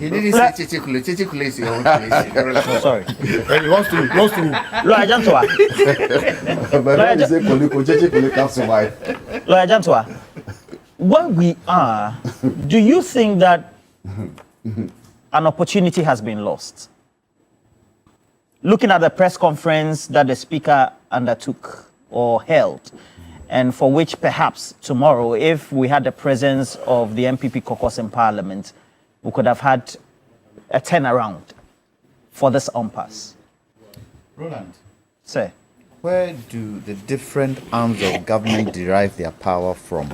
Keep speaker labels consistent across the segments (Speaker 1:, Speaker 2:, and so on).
Speaker 1: He didn't say Chichikule. Chichikule is your own place.
Speaker 2: Sorry.
Speaker 3: He wants to.
Speaker 2: Lawyer Jantuah.
Speaker 3: But you say Koliko, Chichikule can't survive.
Speaker 2: Lawyer Jantuah, where we are, do you think that an opportunity has been lost? Looking at the press conference that the speaker undertook or held, and for which perhaps tomorrow, if we had the presence of the MPP caucus in Parliament, we could have had a turnaround for this impasse.
Speaker 1: Roland,
Speaker 2: Sir.
Speaker 1: where do the different arms of government derive their power from?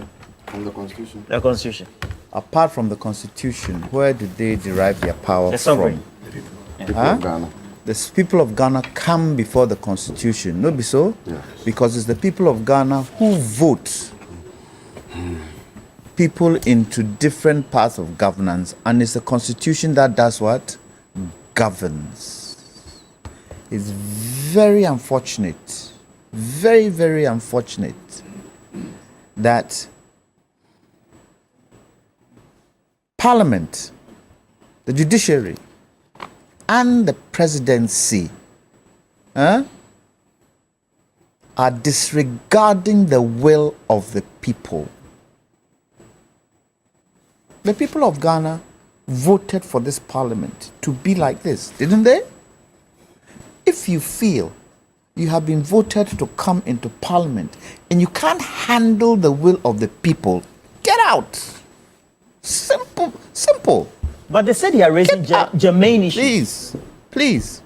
Speaker 3: From the Constitution.
Speaker 2: The Constitution.
Speaker 1: Apart from the Constitution, where do they derive their power
Speaker 2: The sovereign.
Speaker 1: from?
Speaker 3: People of Ghana.
Speaker 1: The people of Ghana come before the Constitution, no be so?
Speaker 3: Yes.
Speaker 1: Because it's the people of Ghana who vote people into different parts of governance, and it's the Constitution that does what? Governs. It's very unfortunate, very, very unfortunate that Parliament, the judiciary, and the presidency are disregarding the will of the people. The people of Ghana voted for this parliament to be like this, didn't they? If you feel you have been voted to come into parliament and you can't handle the will of the people, get out. Simple, simple.
Speaker 2: But they said they are raising germane issues.
Speaker 1: Please.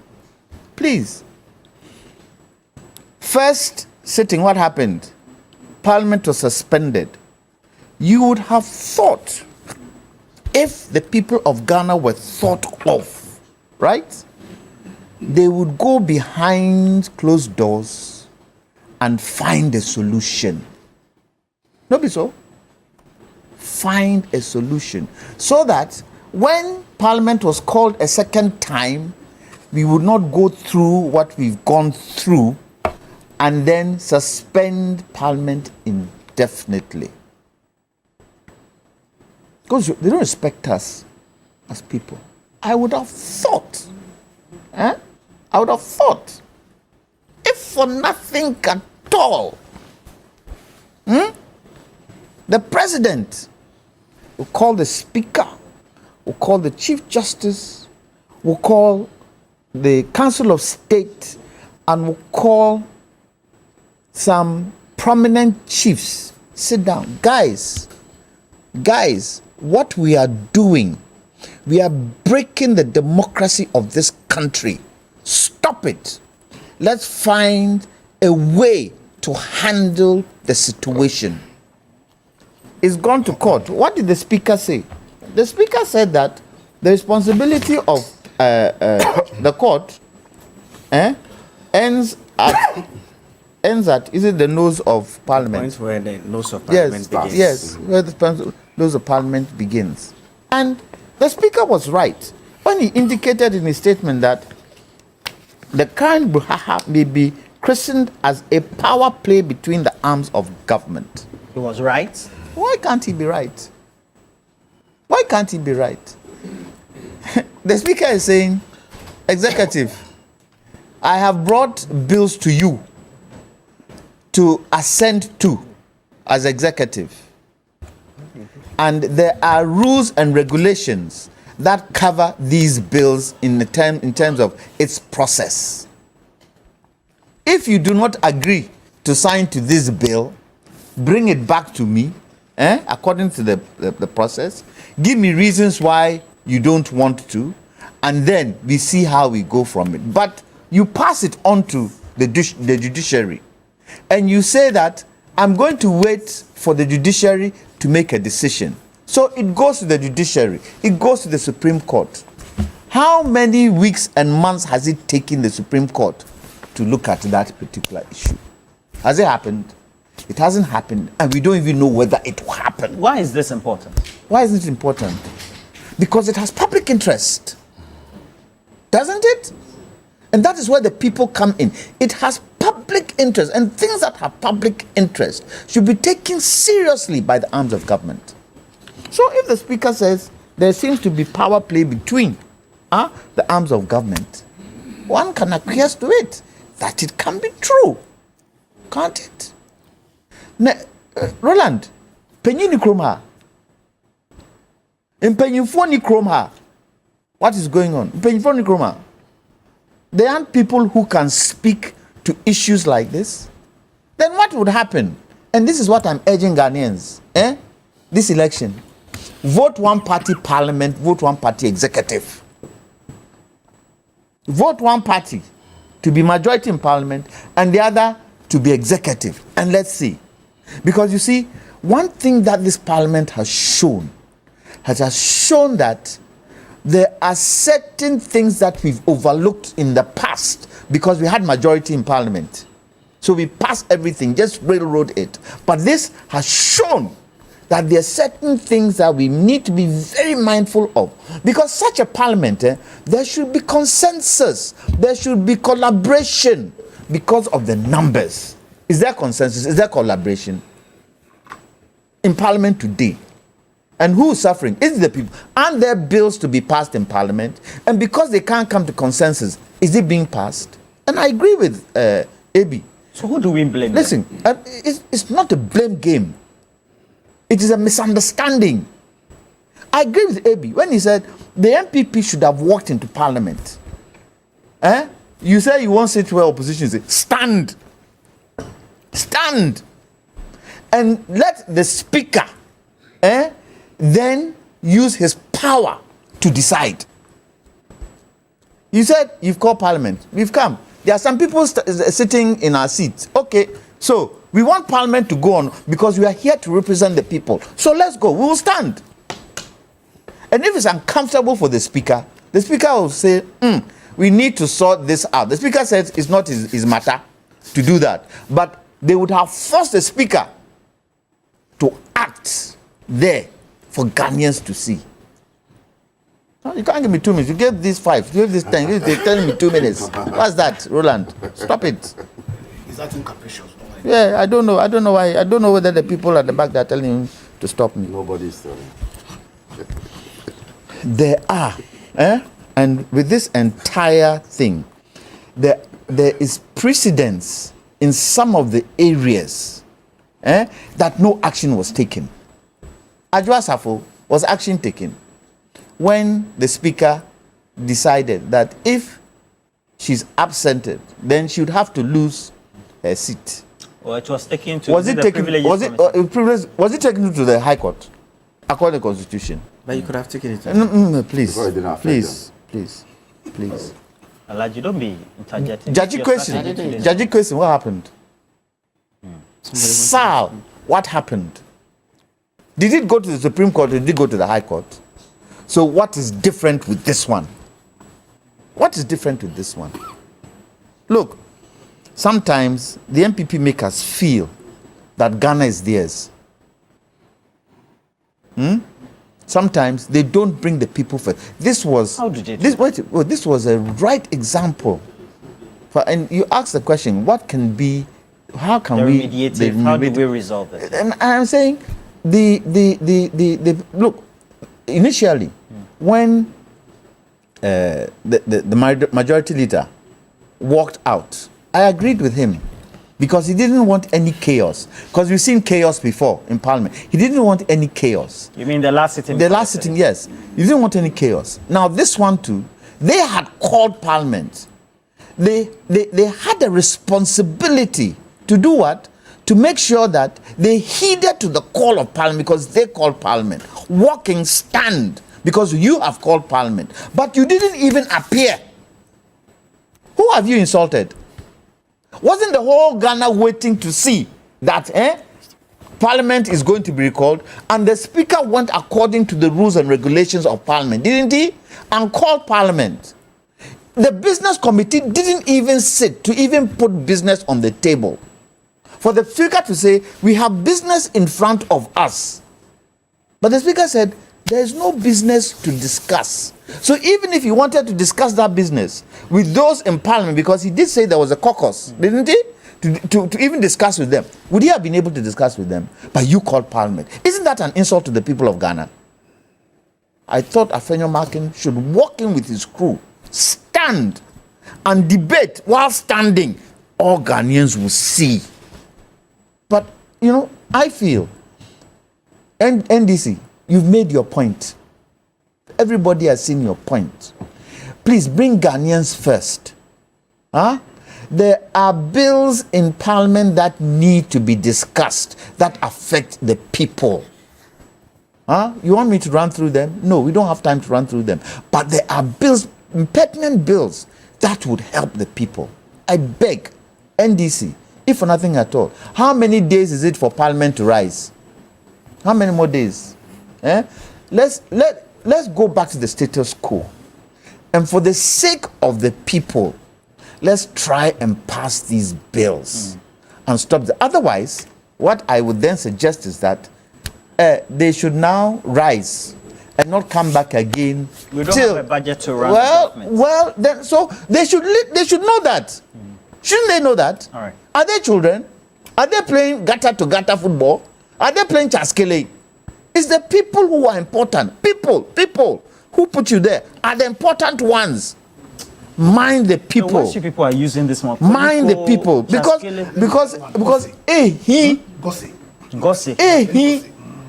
Speaker 1: First sitting, what happened? Parliament was suspended. You would have thought, if the people of Ghana were thought of, right? They would go behind closed doors and find a solution. Not be so. Find a solution so that when Parliament was called a second time, we would not go through what we've gone through and then suspend Parliament indefinitely. Because they don't respect us as people. I would have thought, if for nothing at all, the president will call the speaker, will call the Chief Justice, will call the Council of State, and will call some prominent chiefs. Sit down. Guys, what we are doing, we are breaking the democracy of this country. Stop it. Let's find a way to handle the situation. It's gone to court. What did the speaker say? The speaker said that the responsibility of the court ends at, is it the nose of Parliament?
Speaker 4: Points where the nose of Parliament begins.
Speaker 1: Yes, where the nose of Parliament begins. And the speaker was right when he indicated in his statement that the current brouhaha may be christened as a power play between the arms of government.
Speaker 2: He was right.
Speaker 1: Why can't he be right? Why can't he be right? The speaker is saying, executive, I have brought bills to you to assent to as executive. And there are rules and regulations that cover these bills in terms of its process. If you do not agree to sign to this bill, bring it back to me, according to the process. Give me reasons why you don't want to, and then we see how we go from it. But you pass it on to the judiciary, and you say that I'm going to wait for the judiciary to make a decision. So it goes to the judiciary. It goes to the Supreme Court. How many weeks and months has it taken the Supreme Court to look at that particular issue? Has it happened? It hasn't happened, and we don't even know whether it will happen.
Speaker 2: Why is this important?
Speaker 1: Why is it important? Because it has public interest. Doesn't it? And that is where the people come in. It has public interest, and things that have public interest should be taken seriously by the arms of government. So if the speaker says there seems to be power play between the arms of government. One can acquiesce to it, that it can be true, can't it? Roland, Penyini Kroma, in Penyufoni Kroma, what is going on? Penyufoni Kroma, there aren't people who can speak to issues like this. Then what would happen? And this is what I'm urging Ghanaians, this election. Vote one party parliament, vote one party executive. Vote one party to be majority in parliament and the other to be executive. And let's see. Because you see, one thing that this parliament has shown that there are certain things that we've overlooked in the past because we had majority in parliament. So we passed everything, just railroad it. But this has shown that there are certain things that we need to be very mindful of. Because such a parliament, there should be consensus. There should be collaboration because of the numbers. Is there consensus? Is there collaboration? In parliament today. And who is suffering? It's the people. Aren't there bills to be passed in parliament? And because they can't come to consensus, is it being passed? And I agree with AB.
Speaker 2: So who do we blame?
Speaker 1: Listen, it's not a blame game. It is a misunderstanding. I agree with AB when he said the MPP should have walked into parliament. You say you won't sit where opposition is. Stand. Stand. And let the speaker then use his power to decide. You said you've called parliament. We've come. There are some people sitting in our seats. Okay, so we want parliament to go on because we are here to represent the people. So let's go. We will stand. And if it's uncomfortable for the speaker will say, we need to sort this out. The speaker says it's not his matter to do that. But they would have forced the speaker to act there for Ghanaians to see. No, you can't give me 2 minutes. You gave this 5. You gave this 10. You're telling me 2 minutes. What's that, Roland? Stop it.
Speaker 4: Is that capricious?
Speaker 1: Yeah, I don't know. I don't know why. I don't know whether the people at the back are telling him to stop me.
Speaker 3: Nobody's telling.
Speaker 1: There are, and with this entire thing, there is precedence in some of the areas that no action was taken. Ajwa Safo was action taken when the speaker decided that if she's absented, then she would have to lose her seat.
Speaker 2: Well, it was taken to
Speaker 1: was it taken to the High Court according to the Constitution?
Speaker 4: But you could have taken it.
Speaker 1: Please.
Speaker 2: Alaji, don't be interjecting.
Speaker 1: Judge question, what happened? Sir, what happened? Did it go to the Supreme Court or did it go to the High Court? So what is different with this one? What is different with this one? Look, sometimes the MPP make us feel that Ghana is theirs. Sometimes they don't bring the people first. This was
Speaker 2: how did you do
Speaker 1: this was a right example. And you ask the question, what can be? How can
Speaker 2: the
Speaker 1: we?
Speaker 2: Remediative. How do we resolve it?
Speaker 1: And I'm saying the look. Initially, when the majority leader walked out, I agreed with him because he didn't want any chaos. Because we've seen chaos before in Parliament. He didn't want any chaos.
Speaker 2: You mean the last sitting?
Speaker 1: The last sitting, yes. He didn't want any chaos. Now this one too, they had called Parliament. They had a responsibility to do what? To make sure that they heeded to the call of Parliament because they called Parliament. Walking, stand, because you have called Parliament. But you didn't even appear. Who have you insulted? Wasn't the whole Ghana waiting to see that Parliament is going to be recalled? And the Speaker went according to the rules and regulations of Parliament, didn't he? And called Parliament. The business committee didn't even sit to even put business on the table. For the Speaker to say, we have business in front of us. But the Speaker said, there is no business to discuss. So even if he wanted to discuss that business with those in Parliament, because he did say there was a caucus, didn't he? To even discuss with them. Would he have been able to discuss with them? But you called Parliament. Isn't that an insult to the people of Ghana? I thought Afenyo Markin should walk in with his crew, stand and debate while standing. All Ghanaians will see. But, you know, I feel, NDC, you've made your point. Everybody has seen your point. Please bring Ghanaians first. Huh? There are bills in Parliament that need to be discussed that affect the people. Huh? You want me to run through them? No, we don't have time to run through them. But there are bills, pertinent bills, that would help the people. I beg, NDC, if for nothing at all, how many days is it for Parliament to rise? How many more days? Let's go back to the status quo. And for the sake of the people, let's try and pass these bills and stop the. Otherwise, what I would then suggest is that they should now rise and not come back again.
Speaker 2: We don't have a budget to run.
Speaker 1: Well, then so they should know that. Shouldn't they know that?
Speaker 2: All right.
Speaker 1: Are they children? Are they playing gutter to gutter football? Are they playing chaskele? It's the people who are important. People who put you there are the important ones. Mind the people.
Speaker 2: So why people are using this more?
Speaker 1: Mind the people because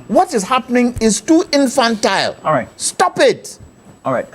Speaker 1: what is happening is too infantile.
Speaker 2: All right.
Speaker 1: Stop it.
Speaker 2: All right.